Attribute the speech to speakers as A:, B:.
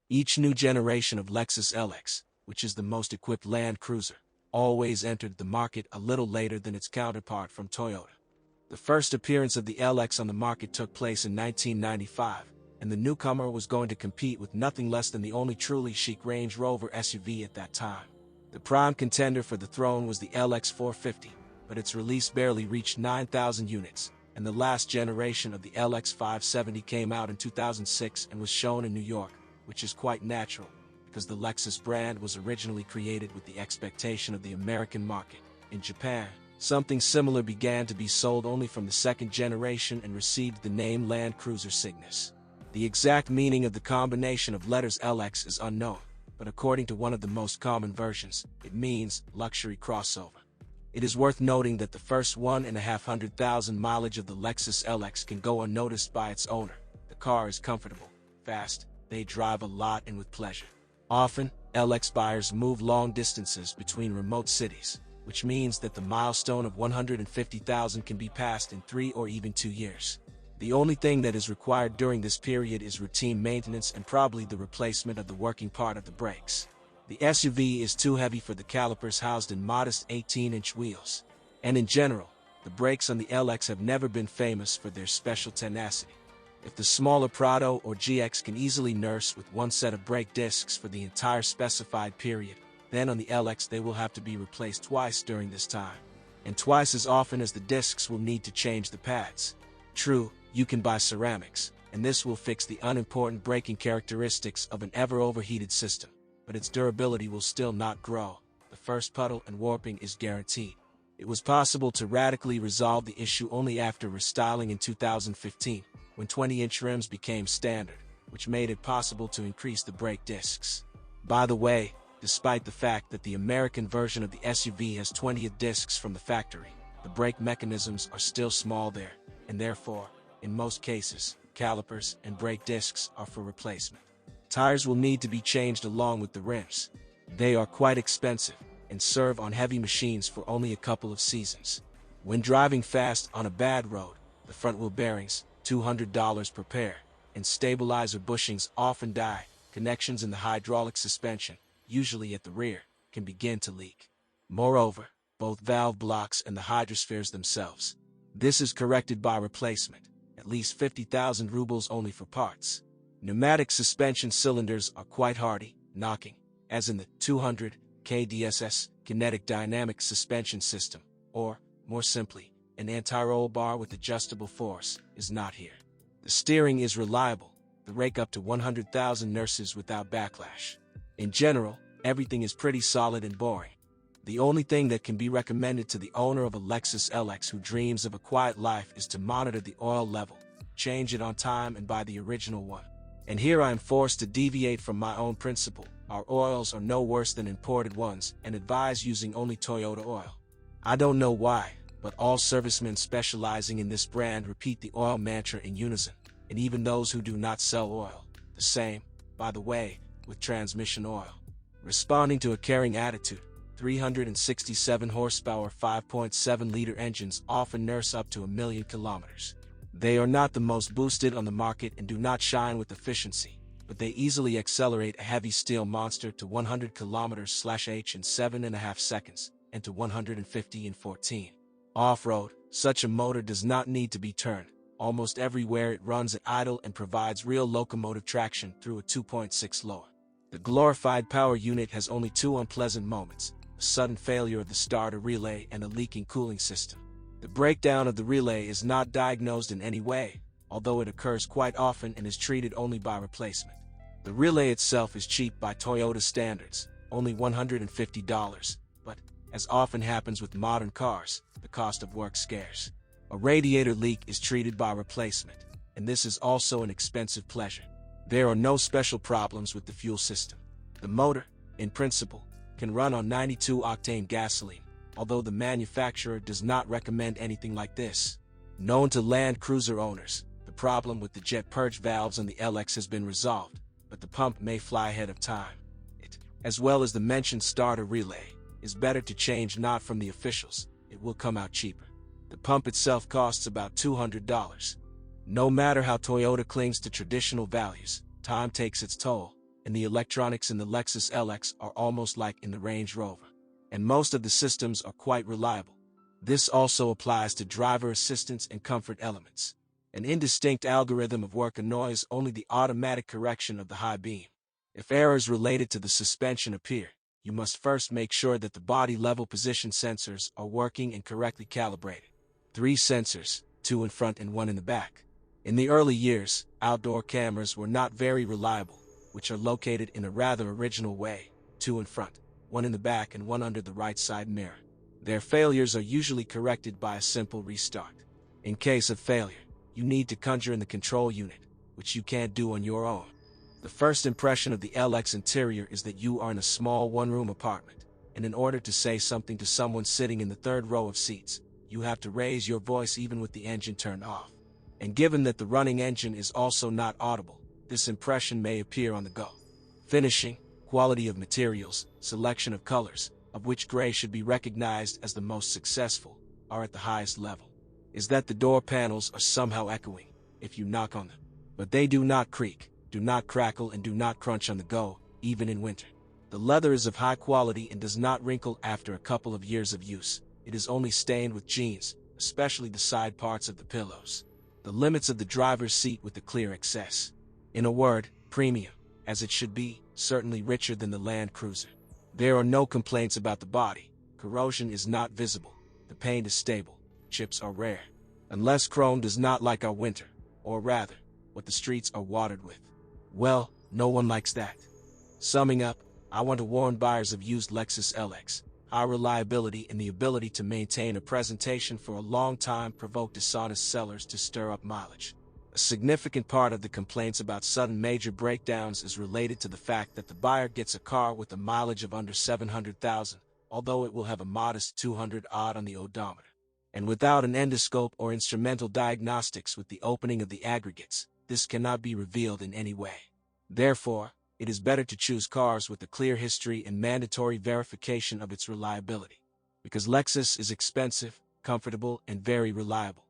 A: Each new generation of Lexus LX, which is the most equipped Land Cruiser, always entered the market a little later than its counterpart from Toyota. The first appearance of the LX on the market took place in 1995, and the newcomer was going to compete with nothing less than the only truly chic Range Rover SUV at that time. The prime contender for the throne was the LX 450, but its release barely reached 9,000 units, and the last generation of the LX 570 came out in 2006 and was shown in New York, which is quite natural, because the Lexus brand was originally created with the expectation of the American market. In Japan, something similar began to be sold only from the second generation and received the name Land Cruiser Cygnus. The exact meaning of the combination of letters LX is unknown, but according to one of the most common versions, it means luxury crossover. It is worth noting that the first 1,500,000 mileage of the Lexus LX can go unnoticed by its owner. The car is comfortable, fast, they drive a lot and with pleasure. Often, LX buyers move long distances between remote cities, which means that the milestone of 150,000 can be passed in 3 or even 2 years. The only thing that is required during this period is routine maintenance and probably the replacement of the working part of the brakes. The SUV is too heavy for the calipers housed in modest 18-inch wheels. And in general, the brakes on the LX have never been famous for their special tenacity. If the smaller Prado or GX can easily nurse with one set of brake discs for the entire specified period, then on the LX they will have to be replaced twice during this time, and twice as often as the discs will need to change the pads. True, you can buy ceramics, and this will fix the unimportant braking characteristics of an ever-overheated system, but its durability will still not grow. The first puddle and warping is guaranteed. It was possible to radically resolve the issue only after restyling in 2015, when 20-inch rims became standard, which made it possible to increase the brake discs. By the way, despite the fact that the American version of the SUV has 20 discs from the factory, the brake mechanisms are still small there, and therefore, in most cases, calipers and brake discs are for replacement. Tires will need to be changed along with the rims. They are quite expensive and serve on heavy machines for only a couple of seasons. When driving fast on a bad road, the front wheel bearings, $200 per pair, and stabilizer bushings often die. Connections in the hydraulic suspension, usually at the rear, can begin to leak. Moreover, both valve blocks and the hydrospheres themselves. This is corrected by replacement, at least 50,000 rubles only for parts. Pneumatic suspension cylinders are quite hardy, knocking, as in the 200 kDSS kinetic dynamic suspension system, or, more simply, an anti-roll bar with adjustable force, is not here. The steering is reliable, the rake up to 100,000 nurses without backlash. In general, everything is pretty solid and boring. The only thing that can be recommended to the owner of a Lexus LX who dreams of a quiet life is to monitor the oil level, change it on time and buy the original one. And here I am forced to deviate from my own principle. Our oils are no worse than imported ones and advise using only Toyota oil. I don't know why, but all servicemen specializing in this brand repeat the oil mantra in unison, and even those who do not sell oil. The same, by the way, with transmission oil. Responding to a caring attitude, 367 horsepower 5.7-liter engines often nurse up to 1,000,000 kilometers. They are not the most boosted on the market and do not shine with efficiency, but they easily accelerate a heavy steel monster to 100 km/h in 7.5 seconds, and to 150 in 14. Off-road, such a motor does not need to be turned. Almost everywhere it runs at idle and provides real locomotive traction through a 2.6 lower. The glorified power unit has only 2 unpleasant moments: a sudden failure of the starter relay and a leaking cooling system. The breakdown of the relay is not diagnosed in any way, although it occurs quite often and is treated only by replacement. The relay itself is cheap by Toyota standards, only $150, but, as often happens with modern cars, the cost of work scarce. A radiator leak is treated by replacement, and this is also an expensive pleasure. There are no special problems with the fuel system. The motor, in principle, can run on 92-octane gasoline, although the manufacturer does not recommend anything like this. Known to Land Cruiser owners, the problem with the jet purge valves on the LX has been resolved, but the pump may fly ahead of time. It, as well as the mentioned starter relay, is better to change not from the officials. It will come out cheaper. The pump itself costs about $200. No matter how Toyota clings to traditional values, time takes its toll. and the electronics in the Lexus LX are almost like in the Range Rover. And most of the systems are quite reliable. This also applies to driver assistance and comfort elements. An indistinct algorithm of work annoys only the automatic correction of the high beam. If errors related to the suspension appear, you must first make sure that the body level position sensors are working and correctly calibrated. 3 sensors, 2 in front and 1 in the back. In the early years, outdoor cameras were not very reliable, which are located in a rather original way, 2 in front, 1 in the back and 1 under the right side mirror. Their failures are usually corrected by a simple restart. In case of failure, you need to conjure in the control unit, which you can't do on your own. The first impression of the LX interior is that you are in a small one-room apartment, and in order to say something to someone sitting in the third row of seats, you have to raise your voice even with the engine turned off. And given that the running engine is also not audible, this impression may appear on the go. Finishing, quality of materials, selection of colors, of which gray should be recognized as the most successful, are at the highest level. Is that the door panels are somehow echoing if you knock on them. But they do not creak, do not crackle and do not crunch on the go, even in winter. The leather is of high quality and does not wrinkle after a couple of years of use. It is only stained with jeans, especially the side parts of the pillows. The limits of the driver's seat with the clear excess. In a word, premium, as it should be, certainly richer than the Land Cruiser. There are no complaints about the body. Corrosion is not visible. The paint is stable. Chips are rare. Unless chrome does not like our winter, or rather, what the streets are watered with. Well, no one likes that. Summing up, I want to warn buyers of used Lexus LX. High reliability and the ability to maintain a presentation for a long time provoke dishonest sellers to stir up mileage. A significant part of the complaints about sudden major breakdowns is related to the fact that the buyer gets a car with a mileage of under 700,000, although it will have a modest 200-odd on the odometer. And without an endoscope or instrumental diagnostics with the opening of the aggregates, this cannot be revealed in any way. Therefore, it is better to choose cars with a clear history and mandatory verification of its reliability. Because Lexus is expensive, comfortable, and very reliable.